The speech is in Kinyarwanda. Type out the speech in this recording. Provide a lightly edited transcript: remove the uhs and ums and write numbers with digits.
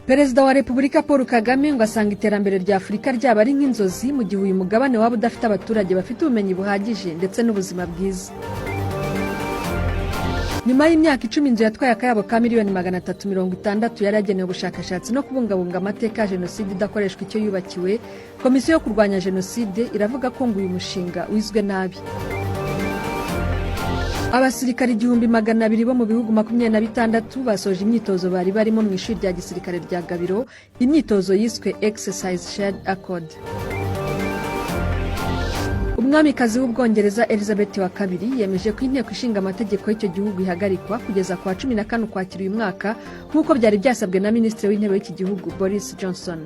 Perezida wa Repubulika Paul Kagame ngo asanga iterambere rya Afurika ryaba ari nk'inzozi mu gihe uyu mugabane waba udafite abaturage bafite ubumenyi buhagije ndetse n'ubuzima bwiza. Nyuma y'imyaka 10 inzu yatwaye akayabo ka miliyoni 360 yari yagenewe ubushakashatsi no kubungabunga amateka ya jenoside idakoreshwa icyo yubakiwe, komisiyo yo kurwanya jenoside iravuga ko ngo uyu mushinga wizwe nabi. Abasirikari 200,000 bo mu bihugu 26 basoje imyitozo bari barimo mu ishuri rya gisirikare rya Gabiro, imyitozo yiswe Exercise Shared Accord. Umwamikazi w'Ubwongereza Elizabeth wa II yemeje ko inteko ishinga amategeko y'icyo gihugu ihagarikwa kugeza ku wa 14 Ukwakira uyu mwaka nk'uko byari byasabwe na Minisitiri w'Intebe w'iki gihugu Boris Johnson.